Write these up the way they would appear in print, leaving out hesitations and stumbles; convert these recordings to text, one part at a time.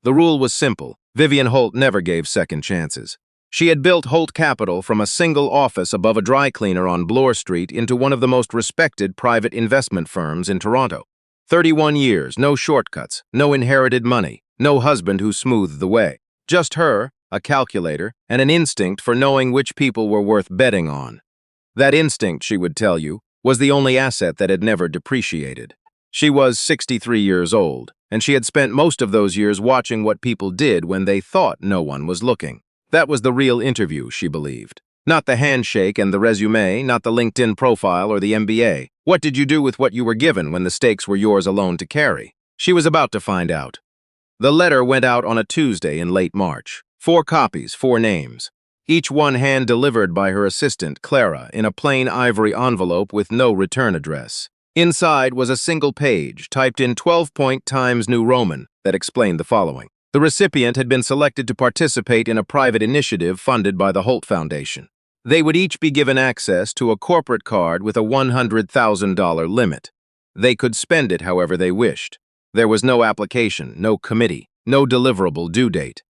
The rule was simple. Vivienne Holt never gave second chances. She had built Holt Capital from a single office above a dry cleaner on Bloor Street into one of the most respected private investment firms in Toronto. 31 years, no shortcuts, no inherited money, no husband who smoothed the way. Just her, a calculator, and an instinct for knowing which people were worth betting on. That instinct, she would tell you, was the only asset that had never depreciated. She was 63 years old, and she had spent most of those years watching what people did when they thought no one was looking. That was the real interview, she believed. Not the handshake and the resume, not the LinkedIn profile or the MBA. What did you do with what you were given when the stakes were yours alone to carry? She was about to find out. The letter went out on a Tuesday in late March. 4 copies, 4 names. Each one hand-delivered by her assistant, Clara, in a plain ivory envelope with no return address. Inside was a single page, typed in 12-point Times New Roman, that explained the following. The recipient had been selected to participate in a private initiative funded by the Holt Foundation. They would each be given access to a corporate card with a $100,000 limit. They could spend it however they wished. There was no application, no committee, no deliverable due date.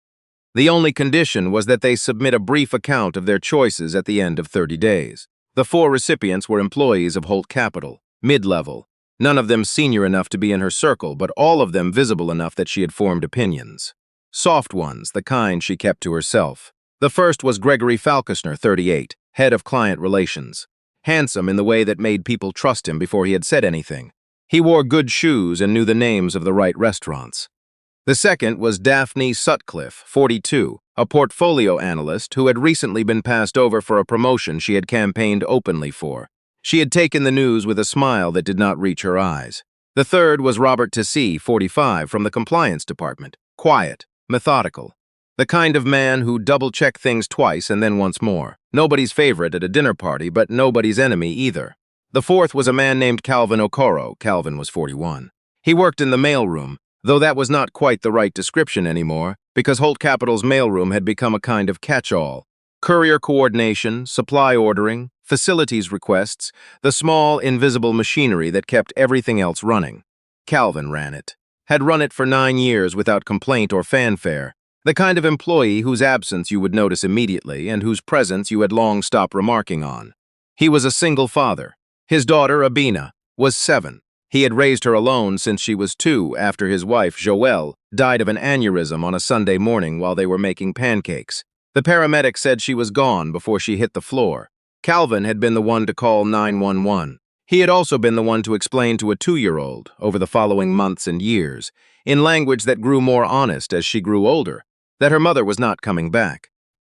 The only condition was that they submit a brief account of their choices at the end of 30 days. The 4 recipients were employees of Holt Capital, mid-level, none of them senior enough to be in her circle, but all of them visible enough that she had formed opinions. Soft ones, the kind she kept to herself. The first was Gregory, 38, head of client relations. Handsome in the way that made people trust him before he had said anything. He wore good shoes and knew the names of the right restaurants. The second was Daphne, 42, a portfolio analyst who had recently been passed over for a promotion she had campaigned openly for. She had taken the news with a smile that did not reach her eyes. The third was Robert, 45, from the compliance department. Quiet, methodical. The kind of man who double-checked things twice and then once more. Nobody's favorite at a dinner party, but nobody's enemy either. The fourth was a man named Calvin Okoro. Calvin was 41. He worked in the mailroom, though that was not quite the right description anymore, because Holt Capital's mailroom had become a kind of catch-all. Courier coordination, supply ordering, facilities requests, the small, invisible machinery that kept everything else running. Calvin ran it. Had run it for 9 years without complaint or fanfare. The kind of employee whose absence you would notice immediately and whose presence you had long stopped remarking on. He was a single father. His daughter, Abina, was 7. He had raised her alone since she was 2 after his wife, Joelle, died of an aneurysm on a Sunday morning while they were making pancakes. The paramedic said she was gone before she hit the floor. Calvin had been the one to call 911. He had also been the one to explain to a 2-year-old, over the following months and years, in language that grew more honest as she grew older, that her mother was not coming back.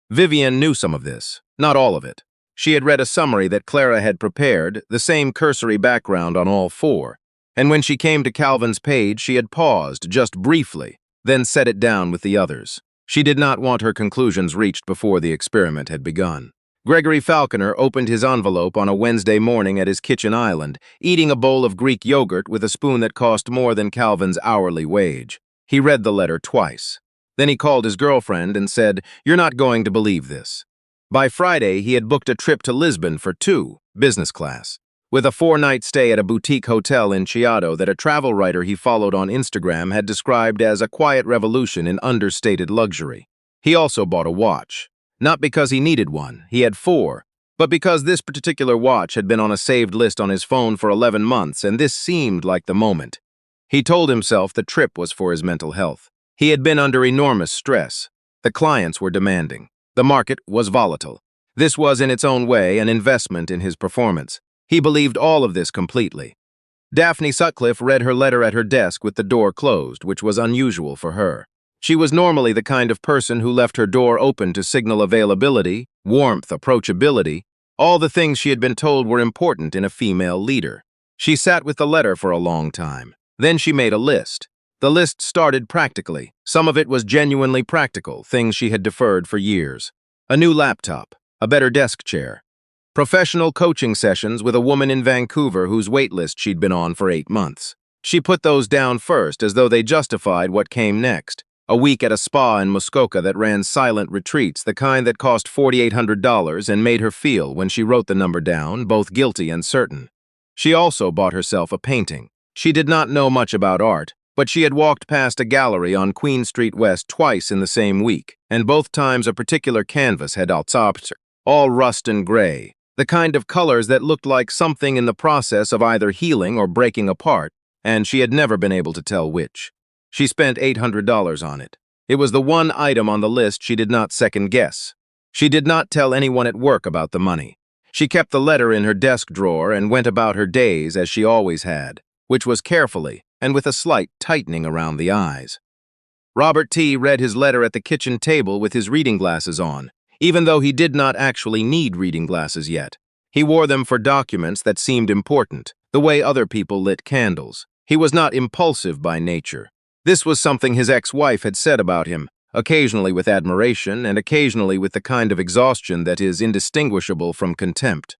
Vivienne knew some of this, not all of it. She had read a summary that Clara had prepared, the same cursory background on all 4, and when she came to Calvin's page, she had paused just briefly, then set it down with the others. She did not want her conclusions reached before the experiment had begun. Gregory Falconer opened his envelope on a Wednesday morning at his kitchen island, eating a bowl of Greek yogurt with a spoon that cost more than Calvin's hourly wage. He read the letter twice. Then he called his girlfriend and said, "You're not going to believe this." By Friday, he had booked a trip to Lisbon for 2, business class, with a 4-night stay at a boutique hotel in Chiado that a travel writer he followed on Instagram had described as a quiet revolution in understated luxury. He also bought a watch. Not because he needed one, he had 4, but because this particular watch had been on a saved list on his phone for 11 months, and this seemed like the moment. He told himself the trip was for his mental health. He had been under enormous stress. The clients were demanding. The market was volatile. This was, in its own way, an investment in his performance. He believed all of this completely. Daphne Sutcliffe read her letter at her desk with the door closed, which was unusual for her. She was normally the kind of person who left her door open to signal availability, warmth, approachability, all the things she had been told were important in a female leader. She sat with the letter for a long time. Then she made a list. The list started practically. Some of it was genuinely practical, things she had deferred for years. A new laptop, a better desk chair, professional coaching sessions with a woman in Vancouver whose wait list she'd been on for 8 months. She put those down first as though they justified what came next. A week at a spa in Muskoka that ran silent retreats, the kind that cost $4,800 and made her feel, when she wrote the number down, both guilty and certain. She also bought herself a painting. She did not know much about art, But she had walked past a gallery on Queen Street West twice in the same week, and both times a particular canvas had outstopped her, all rust and gray, the kind of colors that looked like something in the process of either healing or breaking apart, and she had never been able to tell which. She spent $800 on it. It was the one item on the list she did not second-guess. She did not tell anyone at work about the money. She kept the letter in her desk drawer and went about her days as she always had, which was carefully and with a slight tightening around the eyes. Robert T. read his letter at the kitchen table with his reading glasses on, even though he did not actually need reading glasses yet. He wore them for documents that seemed important, the way other people lit candles. He was not impulsive by nature. This was something his ex-wife had said about him, occasionally with admiration and occasionally with the kind of exhaustion that is indistinguishable from contempt.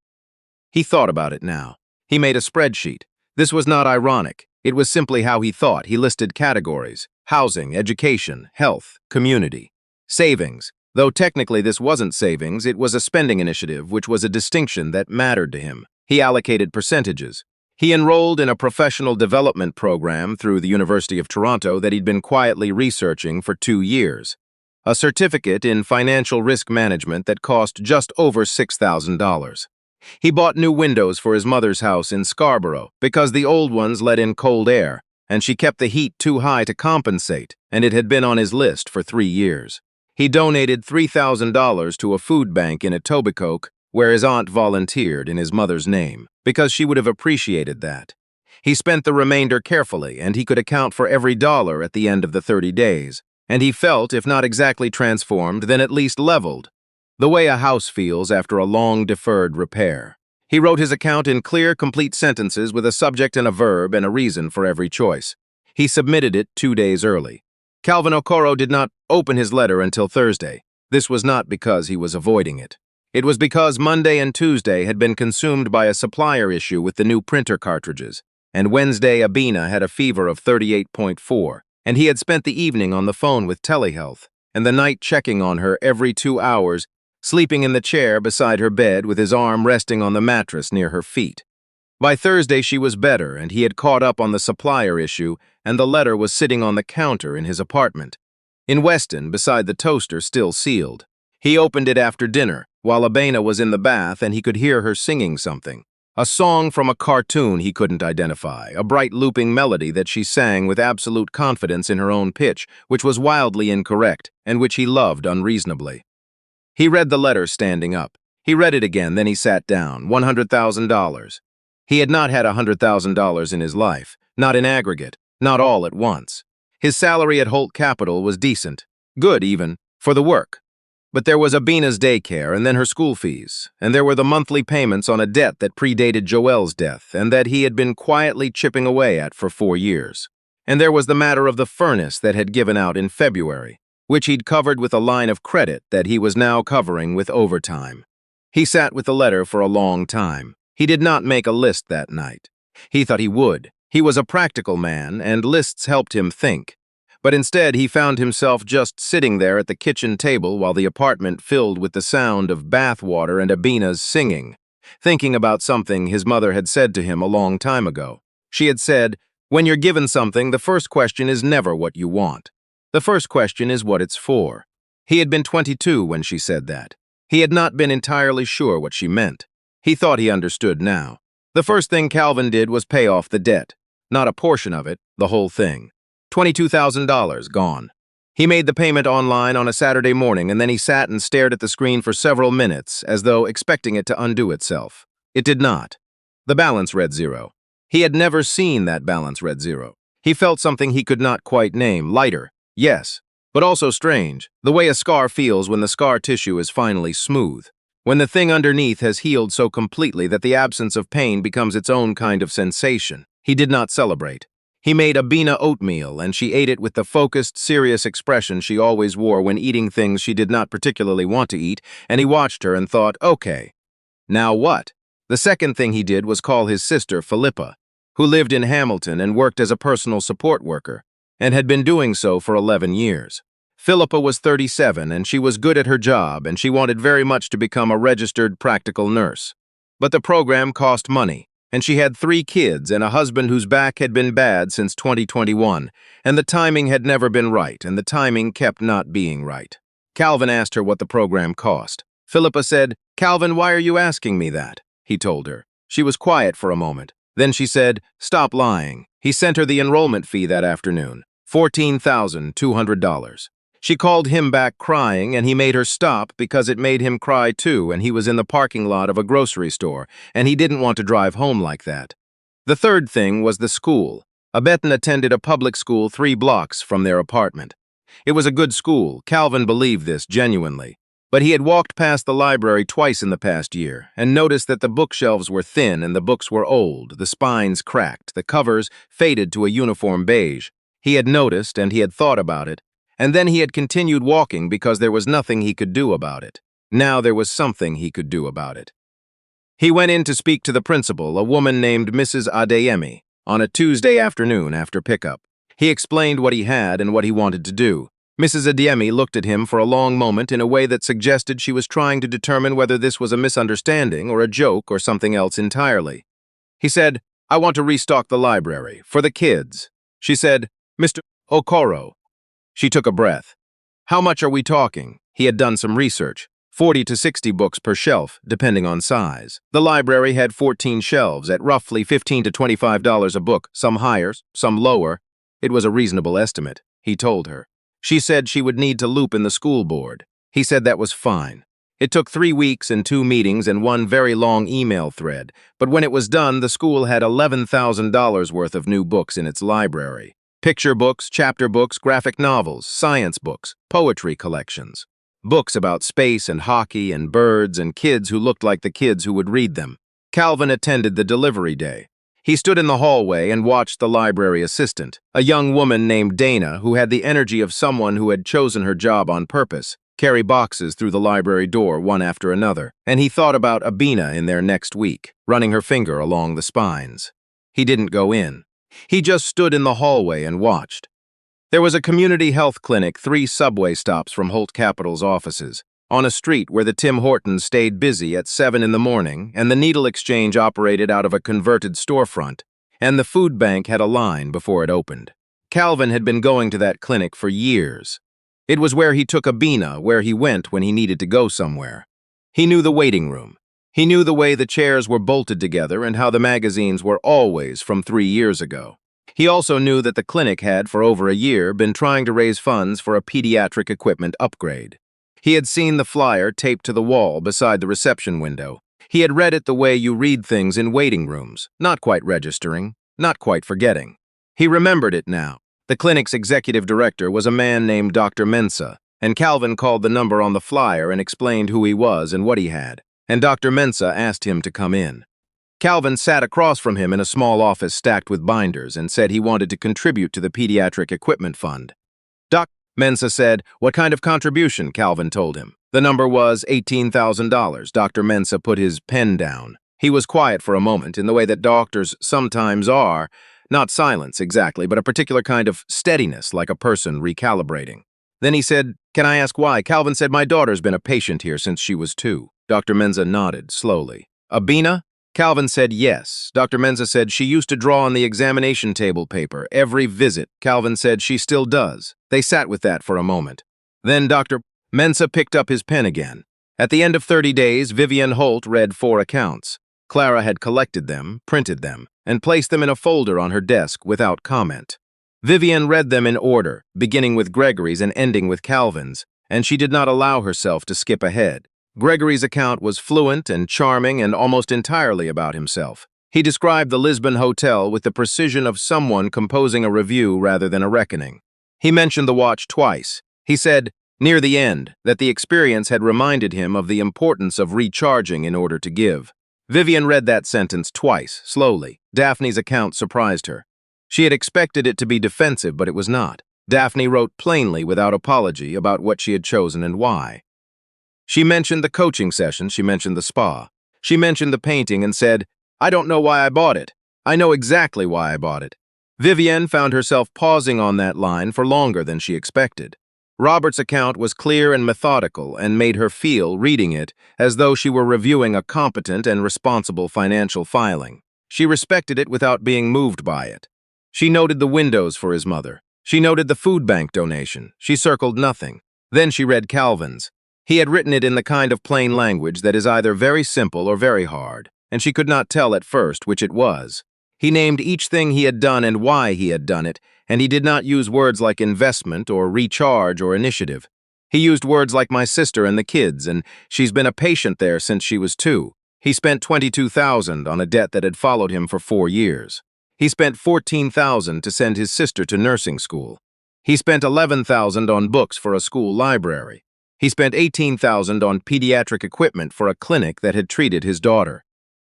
He thought about it now. He made a spreadsheet. This was not ironic. It was simply how he thought. He listed categories: housing, education, health, community, savings. Though technically this wasn't savings, it was a spending initiative, which was a distinction that mattered to him. He allocated percentages. He enrolled in a professional development program through the University of Toronto that he'd been quietly researching for 2 years. A certificate in financial risk management that cost just over $6,000. He bought new windows for his mother's house in Scarborough because the old ones let in cold air, and she kept the heat too high to compensate, and it had been on his list for 3 years. He donated $3,000 to a food bank in Etobicoke, where his aunt volunteered in his mother's name, because she would have appreciated that. He spent the remainder carefully, and he could account for every dollar at the end of the 30 days, and he felt, if not exactly transformed, then at least leveled, the way a house feels after a long-deferred repair. He wrote his account in clear, complete sentences with a subject and a verb and a reason for every choice. He submitted it 2 days early. Calvin Okoro did not open his letter until Thursday. This was not because he was avoiding it. It was because Monday and Tuesday had been consumed by a supplier issue with the new printer cartridges, and Wednesday Abina had a fever of 38.4, and he had spent the evening on the phone with telehealth, and the night checking on her every 2 hours, sleeping in the chair beside her bed with his arm resting on the mattress near her feet. By Thursday she was better, and he had caught up on the supplier issue, and the letter was sitting on the counter in his apartment, in Weston, beside the toaster still sealed. He opened it after dinner, while Abena was in the bath, and he could hear her singing something. A song from a cartoon he couldn't identify, a bright looping melody that she sang with absolute confidence in her own pitch, which was wildly incorrect, and which he loved unreasonably. He read the letter standing up. He read it again, then he sat down. $100,000. He had not had $100,000 in his life, not in aggregate, not all at once. His salary at Holt Capital was decent, good even, for the work. But there was Abina's daycare and then her school fees, and there were the monthly payments on a debt that predated Joelle's death and that he had been quietly chipping away at for 4 years. And there was the matter of the furnace that had given out in February, which he'd covered with a line of credit that he was now covering with overtime. He sat with the letter for a long time. He did not make a list that night. He thought he would. He was a practical man, and lists helped him think. But instead, he found himself just sitting there at the kitchen table while the apartment filled with the sound of bath water and Abina's singing, thinking about something his mother had said to him a long time ago. She had said, "When you're given something, the first question is never what you want. The first question is what it's for." He had been 22 when she said that. He had not been entirely sure what she meant. He thought he understood now. The first thing Calvin did was pay off the debt. Not a portion of it, the whole thing. $22,000 gone. He made the payment online on a Saturday morning, and then he sat and stared at the screen for several minutes, as though expecting it to undo itself. It did not. The balance read 0. He had never seen that balance read 0. He felt something he could not quite name. Lighter, yes, but also strange, the way a scar feels when the scar tissue is finally smooth. When the thing underneath has healed so completely that the absence of pain becomes its own kind of sensation. He did not celebrate. He made Abina oatmeal, and she ate it with the focused, serious expression she always wore when eating things she did not particularly want to eat, and he watched her and thought, okay, now what? The second thing he did was call his sister, Philippa, who lived in Hamilton and worked as a personal support worker, and had been doing so for 11 years. Philippa was 37, and she was good at her job, and she wanted very much to become a registered practical nurse. But the program cost money. and she had 3 kids and a husband whose back had been bad since 2021, and the timing had never been right, and the timing kept not being right. Calvin asked her what the program cost. Philippa said, "Calvin, why are you asking me that?" He told her. She was quiet for a moment. Then she said, "Stop lying." He sent her the enrollment fee that afternoon, $14,200. She called him back crying, and he made her stop because it made him cry too, and he was in the parking lot of a grocery store, and he didn't want to drive home like that. The third thing was the school. Abetten attended a public school 3 blocks from their apartment. It was a good school. Calvin believed this genuinely. But he had walked past the library twice in the past year and noticed that the bookshelves were thin and the books were old, the spines cracked, the covers faded to a uniform beige. He had noticed and he had thought about it, and then he had continued walking because there was nothing he could do about it. Now there was something he could do about it. He went in to speak to the principal, a woman named Mrs. Adeyemi, on a Tuesday afternoon after pickup. He explained what he had and what he wanted to do. Mrs. Adeyemi looked at him for a long moment in a way that suggested she was trying to determine whether this was a misunderstanding or a joke or something else entirely. He said, "I want to restock the library, for the kids." She said, "Mr. Okoro." She took a breath. "How much are we talking?" He had done some research. 40 to 60 books per shelf, depending on size. The library had 14 shelves at roughly $15 to $25 a book, some higher, some lower. It was a reasonable estimate, he told her. She said she would need to loop in the school board. He said that was fine. It took 3 weeks and 2 meetings and 1 very long email thread, but when it was done, the school had $11,000 worth of new books in its library. Picture books, chapter books, graphic novels, science books, poetry collections. Books about space and hockey and birds and kids who looked like the kids who would read them. Calvin attended the delivery day. He stood in the hallway and watched the library assistant, a young woman named Dana who had the energy of someone who had chosen her job on purpose, carry boxes through the library door one after another, and he thought about Abina in there next week, running her finger along the spines. He didn't go in. He just stood in the hallway and watched. There was a community health clinic 3 subway stops from Holt Capital's offices, on a street where the Tim Hortons stayed busy at 7 in the morning, and the needle exchange operated out of a converted storefront, and the food bank had a line before it opened. Calvin had been going to that clinic for years. It was where he took Abina, where he went when he needed to go somewhere. He knew the waiting room. He knew the way the chairs were bolted together and how the magazines were always from 3 years ago. He also knew that the clinic had, for over a year, been trying to raise funds for a pediatric equipment upgrade. He had seen the flyer taped to the wall beside the reception window. He had read it the way you read things in waiting rooms, not quite registering, not quite forgetting. He remembered it now. The clinic's executive director was a man named Dr. Mensah, and Calvin called the number on the flyer and explained who he was and what he had, and Dr. Mensah asked him to come in. Calvin sat across from him in a small office stacked with binders and said he wanted to contribute to the pediatric equipment fund. Dr. Mensah said, "What kind of contribution?" Calvin told him. The number was $18,000. Dr. Mensah put his pen down. He was quiet for a moment in the way that doctors sometimes are, not silence exactly, but a particular kind of steadiness like a person recalibrating. Then he said, "Can I ask why?" Calvin said, "My daughter's been a patient here since she was 2. Dr. Mensah nodded slowly. "Abina?" Calvin said yes. Dr. Mensah said she used to draw on the examination table paper every visit. Calvin said she still does. They sat with that for a moment. Then Dr. Mensah picked up his pen again. At the end of 30 days, Vivienne Holt read 4 accounts. Clara had collected them, printed them, and placed them in a folder on her desk without comment. Vivienne read them in order, beginning with Gregory's and ending with Calvin's, and she did not allow herself to skip ahead. Gregory's account was fluent and charming and almost entirely about himself. He described the Lisbon hotel with the precision of someone composing a review rather than a reckoning. He mentioned the watch twice. He said, near the end, that the experience had reminded him of the importance of recharging in order to give. Vivienne read that sentence twice, slowly. Daphne's account surprised her. She had expected it to be defensive, but it was not. Daphne wrote plainly, without apology, about what she had chosen and why. She mentioned the coaching session, she mentioned the spa. She mentioned the painting and said, "I don't know why I bought it. I know exactly why I bought it." Vivienne found herself pausing on that line for longer than she expected. Robert's account was clear and methodical and made her feel, reading it, as though she were reviewing a competent and responsible financial filing. She respected it without being moved by it. She noted the windows for his mother. She noted the food bank donation. She circled nothing. Then she read Calvin's. He had written it in the kind of plain language that is either very simple or very hard, and she could not tell at first which it was. He named each thing he had done and why he had done it, and he did not use words like investment or recharge or initiative. He used words like my sister and the kids, and she's been a patient there since she was 2. He spent $22,000 on a debt that had followed him for 4 years. He spent $14,000 to send his sister to nursing school. He spent $11,000 on books for a school library. He spent $18,000 on pediatric equipment for a clinic that had treated his daughter.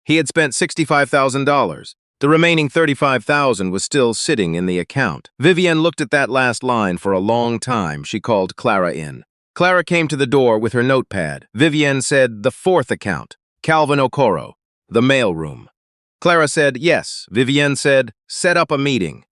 He had spent $65,000. The remaining $35,000 was still sitting in the account. Vivienne looked at that last line for a long time. She called Clara in. Clara came to the door with her notepad. Vivienne said, "The 4th account. Calvin Okoro. The mailroom." Clara said, "Yes." Vivienne said, "Set up a meeting."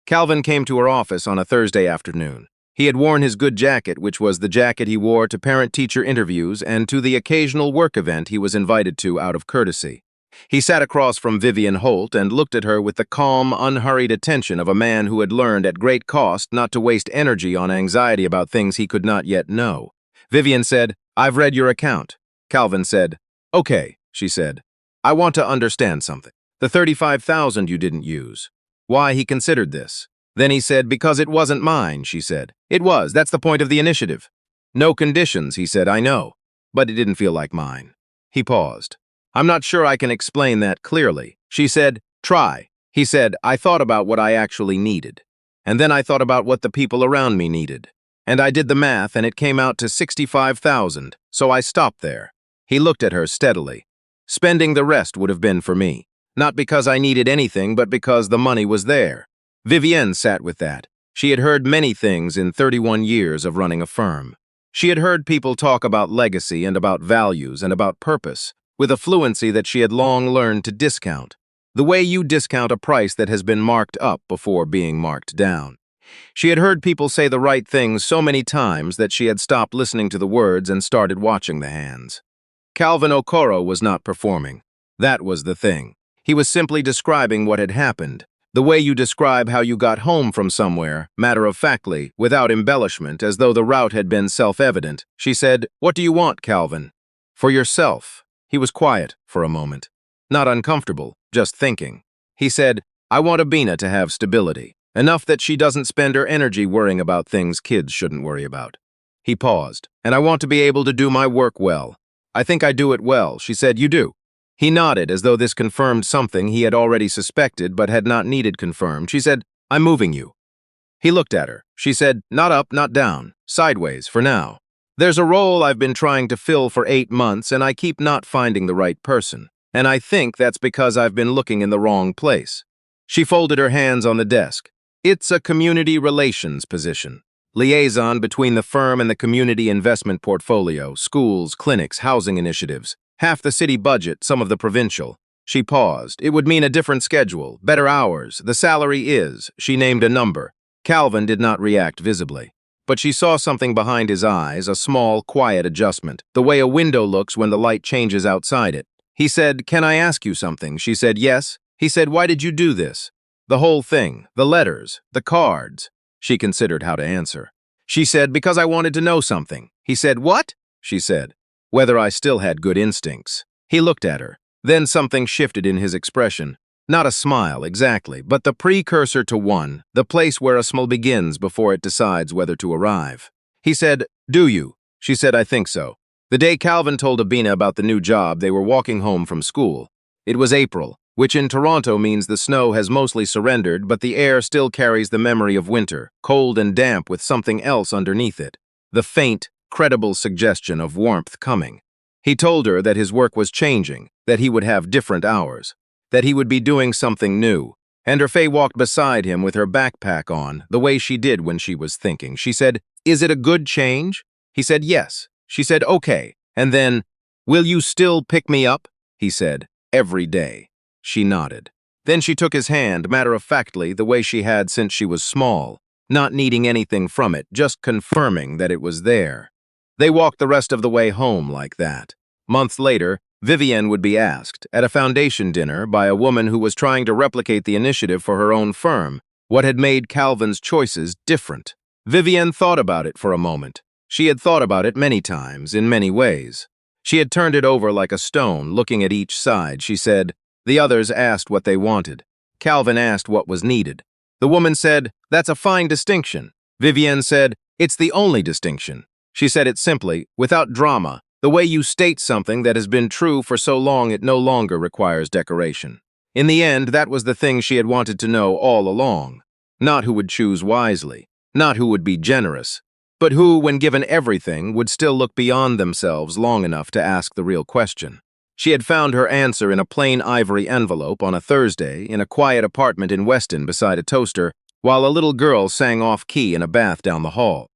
Calvin came to her office on a Thursday afternoon. He had worn his good jacket, which was the jacket he wore to parent-teacher interviews and to the occasional work event he was invited to out of courtesy. He sat across from Vivienne Holt and looked at her with the calm, unhurried attention of a man who had learned at great cost not to waste energy on anxiety about things he could not yet know. Vivienne said, "I've read your account." Calvin said, "Okay," she said. "I want to understand something. The $35,000 you didn't use. Why he considered this?" Then he said, "Because it wasn't mine," she said. "It was. That's the point of the initiative." "No conditions," he said, "I know. But it didn't feel like mine." He paused. "I'm not sure I can explain that clearly." She said, "Try." He said, "I thought about what I actually needed. And then I thought about what the people around me needed. And I did the math, and it came out to $65,000, so I stopped there." He looked at her steadily. "Spending the rest would have been for me. Not because I needed anything, but because the money was there." Vivienne sat with that. She had heard many things in 31 years of running a firm. She had heard people talk about legacy and about values and about purpose, with a fluency that she had long learned to discount, the way you discount a price that has been marked up before being marked down. She had heard people say the right things so many times that she had stopped listening to the words and started watching the hands. Calvin Okoro was not performing. That was the thing. He was simply describing what had happened, the way you describe how you got home from somewhere, matter-of-factly, without embellishment, as though the route had been self-evident. She said, "What do you want, Calvin?" "For yourself." He was quiet for a moment. Not uncomfortable, just thinking. He said, "I want Abina to have stability, enough that she doesn't spend her energy worrying about things kids shouldn't worry about." He paused. "And I want to be able to do my work well. I think I do it well." She said, "You do." He nodded as though this confirmed something he had already suspected but had not needed confirmed. She said, "I'm moving you." He looked at her. She said, "Not up, not down. Sideways, for now. There's a role I've been trying to fill for 8 months, and I keep not finding the right person. And I think that's because I've been looking in the wrong place." She folded her hands on the desk. "It's a community relations position. Liaison between the firm and the community investment portfolio, schools, clinics, housing initiatives. Half the city budget, some of the provincial." She paused. "It would mean a different schedule, better hours. The salary is." She named a number. Calvin did not react visibly. But she saw something behind his eyes, a small, quiet adjustment, the way a window looks when the light changes outside it. He said, "Can I ask you something?" She said, "Yes." He said, "Why did you do this?" "The whole thing, the letters, the cards." She considered how to answer. She said, "Because I wanted to know something." He said, "What?" She said, "Whether I still had good instincts." He looked at her. Then something shifted in his expression. Not a smile, exactly, but the precursor to one, the place where a smile begins before it decides whether to arrive. He said, "Do you?" She said, "I think so." The day Calvin told Abina about the new job, they were walking home from school. It was April, which in Toronto means the snow has mostly surrendered, but the air still carries the memory of winter, cold and damp with something else underneath it. The faint, credible suggestion of warmth coming. He told her that his work was changing, that he would have different hours, that he would be doing something new, and her Faye walked beside him with her backpack on, the way she did when she was thinking. She said, "Is it a good change?" He said, "Yes." She said, "Okay." And then, "Will you still pick me up?" He said, "Every day." She nodded. Then she took his hand, matter-of-factly, the way she had since she was small, not needing anything from it, just confirming that it was there. They walked the rest of the way home like that. Months later, Vivienne would be asked, at a foundation dinner by a woman who was trying to replicate the initiative for her own firm, what had made Calvin's choices different. Vivienne thought about it for a moment. She had thought about it many times, in many ways. She had turned it over like a stone, looking at each side. She said, the others asked what they wanted. Calvin asked what was needed. The woman said, that's a fine distinction. Vivienne said, it's the only distinction. She said it simply, without drama, the way you state something that has been true for so long it no longer requires decoration. In the end, that was the thing she had wanted to know all along. Not who would choose wisely, not who would be generous, but who, when given everything, would still look beyond themselves long enough to ask the real question. She had found her answer in a plain ivory envelope on a Thursday in a quiet apartment in Weston beside a toaster, while a little girl sang off-key in a bath down the hall.